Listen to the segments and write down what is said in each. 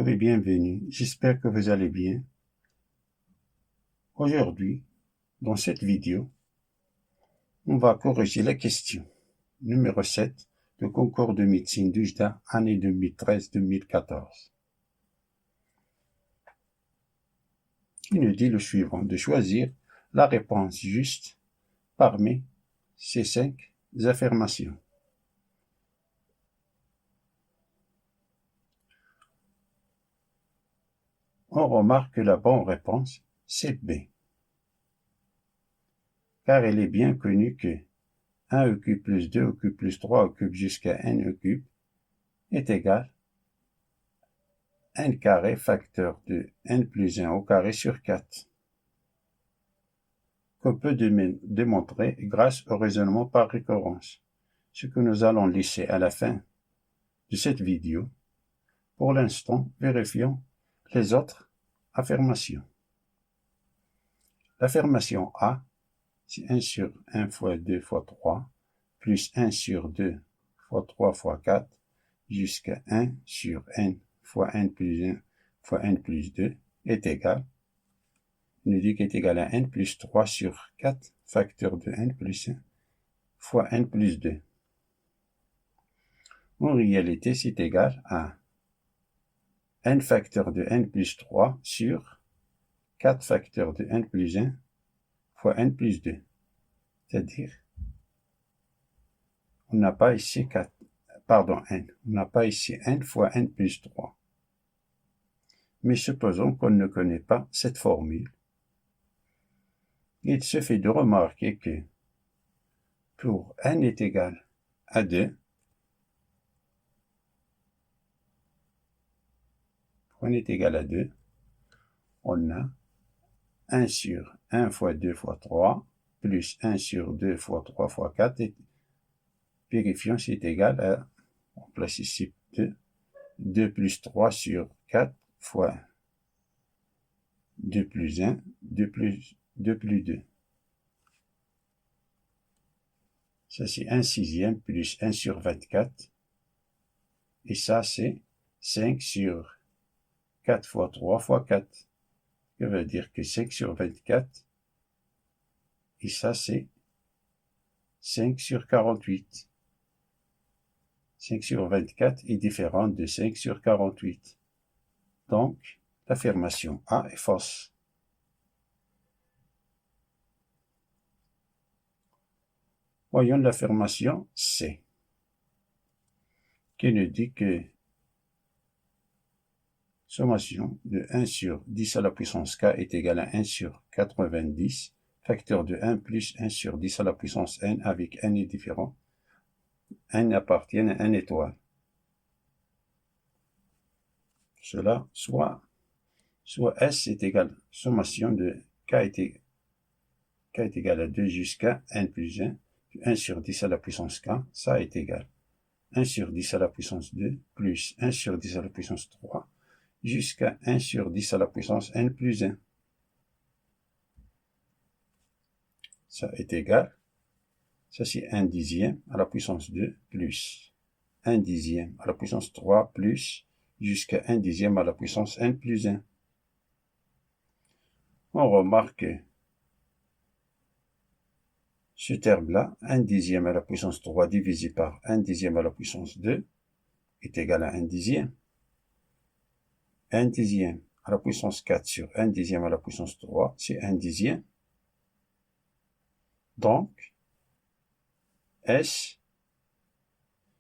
Bonjour et bienvenue, j'espère que vous allez bien. Aujourd'hui, dans cette vidéo, on va corriger la question numéro 7 du concours de médecine d'UJDA année 2013-2014. Qui nous dit le suivant, de choisir la réponse juste parmi ces 5 affirmations. On remarque que la bonne réponse, c'est B, car il est bien connu que 1 au cube plus 2 au cube plus 3 au cube jusqu'à n au cube est égal à n carré facteur de n plus 1 au carré sur 4, qu'on peut démontrer grâce au raisonnement par récurrence, ce que nous allons laisser à la fin de cette vidéo. Pour l'instant, vérifions les autres affirmations. L'affirmation A, c'est 1 sur 1 fois 2 fois 3, plus 1 sur 2 fois 3 fois 4, jusqu'à 1 sur n fois n plus 1 fois n plus 2 est égal. Il nous dit qu'il est égal à n plus 3 sur 4, facteur de n plus 1 fois n plus 2. En réalité, c'est égal à n facteur de n plus 3 sur 4 facteur de n plus 1 fois n plus 2. C'est-à-dire, on n'a pas ici n. On n'a pas ici n fois n plus 3. Mais supposons qu'on ne connaît pas cette formule. Il suffit de remarquer que pour n est égal à 2, pour n est égal à 2, on a 1 sur 1 fois 2 fois 3, plus 1 sur 2 fois 3 fois 4, et vérifions si c'est égal à, on place ici 2 plus 3 sur 4 fois 2 plus 1, 2 plus 2. Ça, c'est 1 sixième plus 1 sur 24. Et ça, c'est 5 sur 4 fois 3 fois 4. Ça veut dire que 5 sur 24. Et ça, c'est 5 sur 48. 5 sur 24 est différent de 5 sur 48. Donc, l'affirmation A est fausse. Voyons l'affirmation C, qui nous dit que sommation de 1 sur 10 à la puissance k est égale à 1 sur 90, facteur de 1 plus 1 sur 10 à la puissance n avec n est différent. N appartient à n étoile. Cela soit S est égal, sommation de k est égal à 2 jusqu'à n plus 1, 1 sur 10 à la puissance k, ça est égal 1 sur 10 à la puissance 2 plus 1 sur 10 à la puissance 3 jusqu'à 1 sur 10 à la puissance n plus 1. Ça est égal, ça c'est 1 dixième à la puissance 2 plus 1 dixième à la puissance 3 plus jusqu'à 1 dixième à la puissance n plus 1. On remarque ce terme-là, 1 dixième à la puissance 3 divisé par 1 dixième à la puissance 2 est égal à 1 dixième. 1 dixième à la puissance 4 sur 1 dixième à la puissance 3, c'est 1 dixième. Donc, S,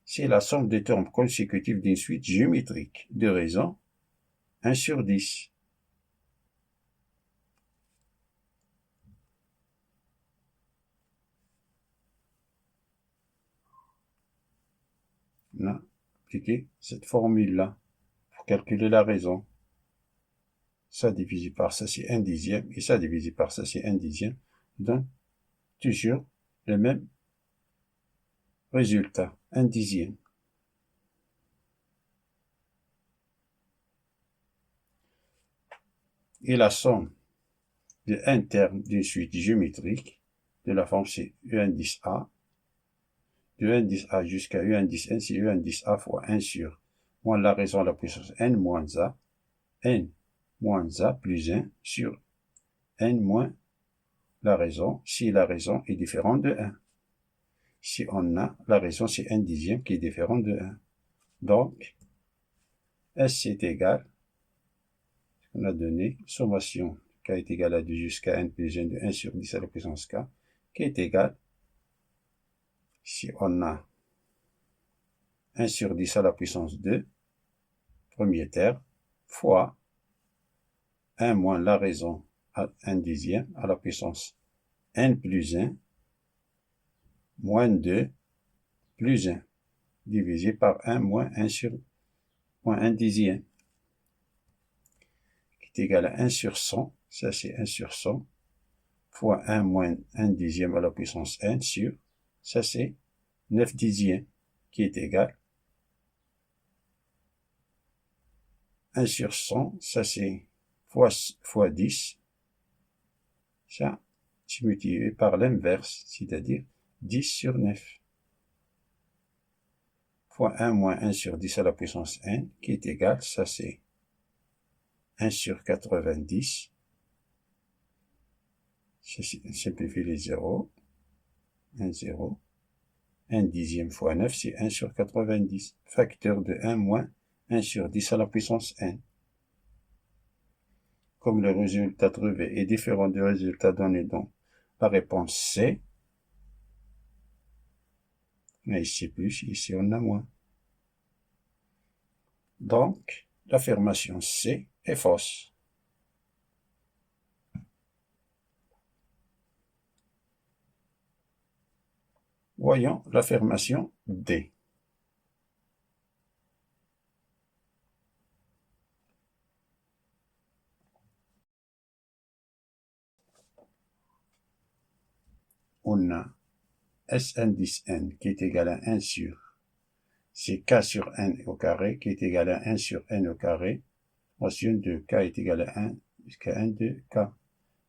c'est la somme des termes consécutifs d'une suite géométrique de raison 1 sur 10. On a appliqué cette formule-là pour calculer la raison. Ça divisé par ça, c'est 1 dixième, et ça divisé par ça, c'est 1 dixième. Donc, toujours le même résultat, 1 dixième. Et la somme de n termes d'une suite géométrique de la forme c'est u indice A. De u indice A jusqu'à u indice n, c'est u indice A fois 1 sur moins la raison à la puissance n moins A. n moins a plus 1 sur n moins la raison, si la raison est différente de 1. Si on a la raison, c'est n dixième qui est différent de 1. Donc, S est égal, on a donné, sommation k est égal à 2 jusqu'à n plus 1 de 1 sur 10 à la puissance k, qui est égal, si on a 1 sur 10 à la puissance 2, premier terme, fois 1 moins la raison à 1 dixième à la puissance n plus 1, moins 2 plus 1, divisé par 1 moins 1 sur moins 1 dixième, qui est égal à 1 sur 100, ça c'est 1 sur 100, fois 1 moins 1 dixième à la puissance n sur, ça c'est 9 dixièmes, qui est égal 1 sur 100, ça c'est fois 10, ça c'est multiplié par l'inverse, c'est-à-dire 10 sur 9, fois 1 moins 1 sur 10 à la puissance n, qui est égal, ça c'est 1 sur 90, je simplifie les zéros, 1 0, 1 dixième fois 9, c'est 1 sur 90, facteur de 1 moins 1 sur 10 à la puissance n. Comme le résultat trouvé est différent du résultat donné dans la réponse C, mais ici plus, ici on a moins. Donc, l'affirmation C est fausse. Voyons l'affirmation D. On a S indice n qui est égal à 1 sur, c'est k sur n au carré qui est égal à 1 sur n au carré, notion de k est égal à 1 jusqu'à 1 de k,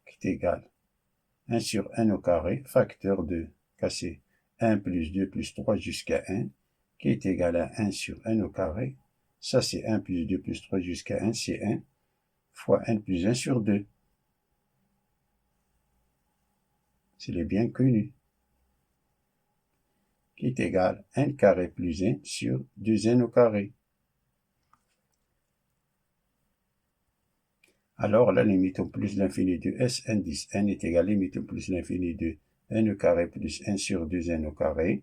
qui est égal 1 sur n au carré, facteur de k c'est 1 plus 2 plus 3 jusqu'à 1, qui est égal à 1 sur n au carré, ça c'est 1 plus 2 plus 3 jusqu'à 1, c'est 1, fois n plus 1 sur 2. C'est le bien connu, qui est égal à n carré plus 1 sur 2n au carré. Alors, la limite au plus l'infini de S indice n est égale à la limite au plus l'infini de n au carré plus 1 sur 2n au carré.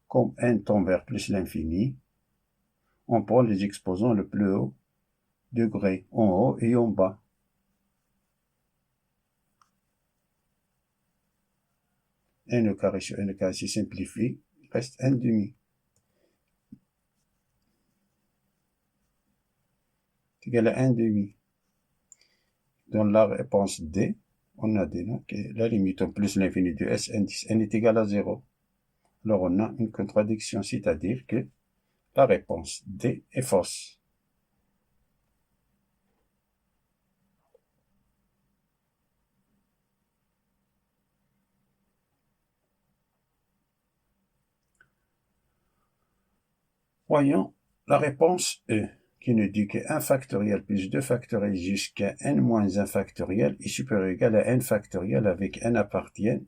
Comme n tend vers plus l'infini, on prend les exposants le plus haut degré, en haut et en bas. N au carré sur n au carré se simplifie, il reste n demi. C'est égal à 1 demi. Dans la réponse D, on a dit que la limite au plus l'infini de S indice n est égale à 0. Alors on a une contradiction, c'est-à-dire que la réponse D est fausse. Voyons la réponse E, qui nous dit que 1 factoriel plus 2 factoriel jusqu'à n moins 1 factoriel est supérieur ou égal à n factoriel avec n appartient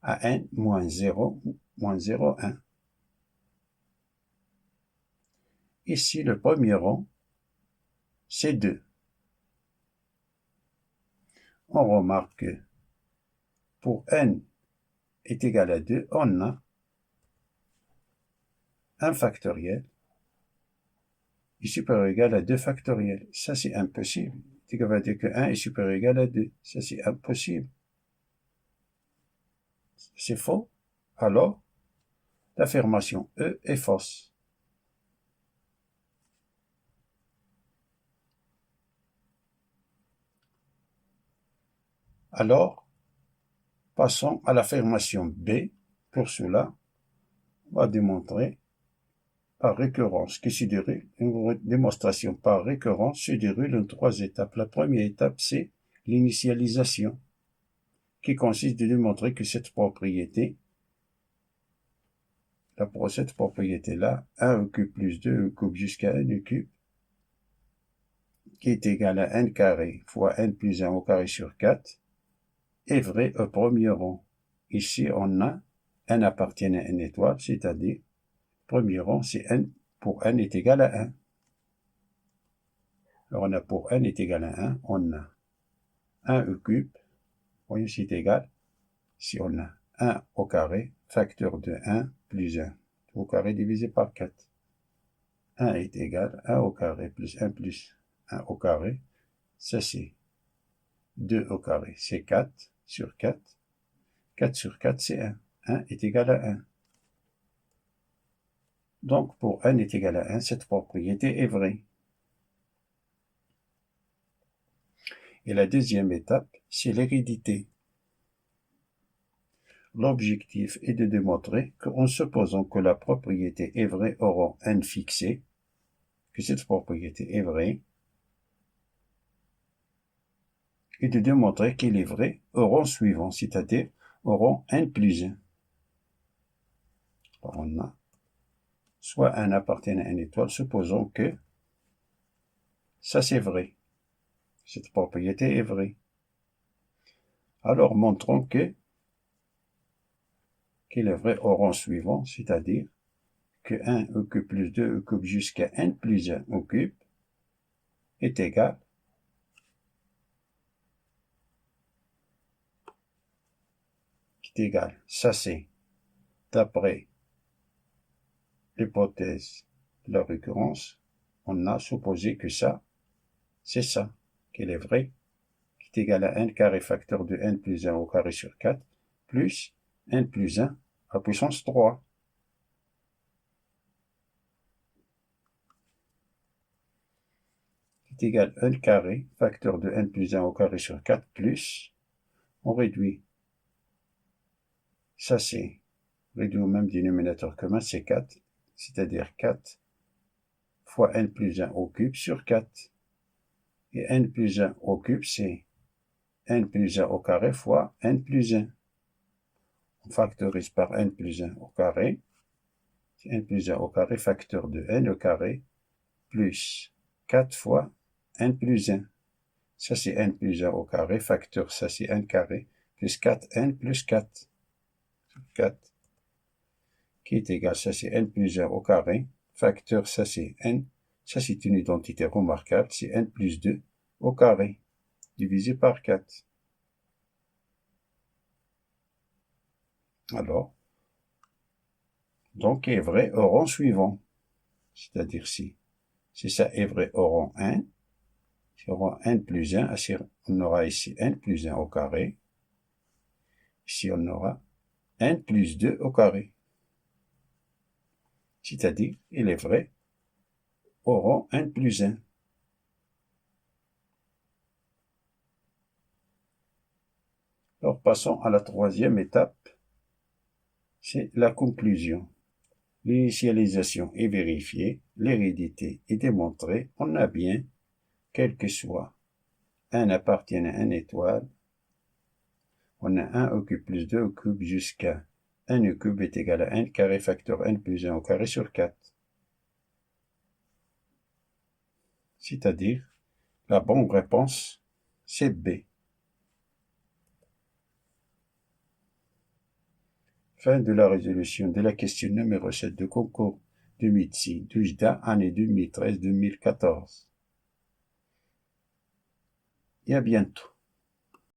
à n moins 0, moins 0, 1. Ici, le premier rang, c'est 2. On remarque que pour n est égal à 2, on a 1 factoriel est supérieur ou égal à 2 factoriel. Ça, c'est impossible. C'est qu'on va dire que 1 est supérieur ou égal à 2. Ça, c'est impossible. C'est faux. Alors, l'affirmation E est fausse. Alors, passons à l'affirmation B. Pour cela, on va démontrer par récurrence que une démonstration par récurrence se déroule en 3 étapes. La première étape, c'est l'initialisation, qui consiste de démontrer que cette propriété, cette propriété-là, 1 au cube plus 2 au cube jusqu'à n au cube, qui est égal à n carré fois n plus 1 au carré sur 4 est vrai au premier rang. Ici, on a n appartient à n étoile, c'est-à-dire, premier rang, c'est n pour n est égal à 1. Alors, on a pour n est égal à 1, on a 1 au cube, voyez, c'est égal, si on a 1 au carré, facteur de 1 plus 1, au carré divisé par 4. 1 est égal à 1 au carré plus 1 au carré, ça c'est 2 au carré, c'est 4 sur 4. 4 sur 4, c'est 1. 1 est égal à 1. Donc, pour n est égal à 1, cette propriété est vraie. Et la deuxième étape, c'est l'hérédité. L'objectif est de démontrer qu'en supposant que la propriété est vraie au rang n fixé, que cette propriété est vraie, et de démontrer qu'elle est vraie au rang suivant, c'est-à-dire au rang n plus 1. Alors on a soit n appartient à n étoile, supposons que ça c'est vrai. Cette propriété est vraie. Alors montrons qu'elle est vraie au rang suivant, c'est-à-dire que 1 au cube plus 2 au cube jusqu'à n plus 1 au cube est égal ça c'est d'après l'hypothèse de la récurrence, on a supposé que ça, c'est ça, qu'elle est vraie, qui est égal à n carré facteur de n plus 1 au carré sur 4, plus n plus 1 à puissance 3. Qui est égal à n carré facteur de n plus 1 au carré sur 4, plus, on réduit, ça c'est réduit au même dénominateur commun, c'est 4, c'est-à-dire 4 fois n plus 1 au cube sur 4. Et n plus 1 au cube, c'est n plus 1 au carré fois n plus 1. On factorise par n plus 1 au carré. C'est n plus 1 au carré, facteur de n au carré, plus 4 fois n plus 1. Ça, c'est n plus 1 au carré, facteur, ça, c'est n carré, plus 4n plus 4. 4, qui est égal, ça, c'est n plus 1 au carré, facteur, ça, c'est n. Ça, c'est une identité remarquable, c'est n plus 2 au carré, divisé par 4. Alors, donc, est vrai au rang suivant. C'est-à-dire si ça est vrai au rang 1, si au rang n plus 1, on aura ici n plus 1 au carré. Ici, on aura n plus 2 au carré. C'est-à-dire, il est vrai au rang n plus 1. Alors, passons à la troisième étape. C'est la conclusion. L'initialisation est vérifiée, l'hérédité est démontrée, on a bien, quel que soit n appartient à n étoile, on a 1 au cube plus 2 au cube jusqu'à n au cube est égal à n carré facteur n plus 1 au carré sur 4. C'est-à-dire, la bonne réponse, c'est B. Fin de la résolution de la question numéro 7 de concours de médecine d'UJDA, année 2013-2014. Et à bientôt.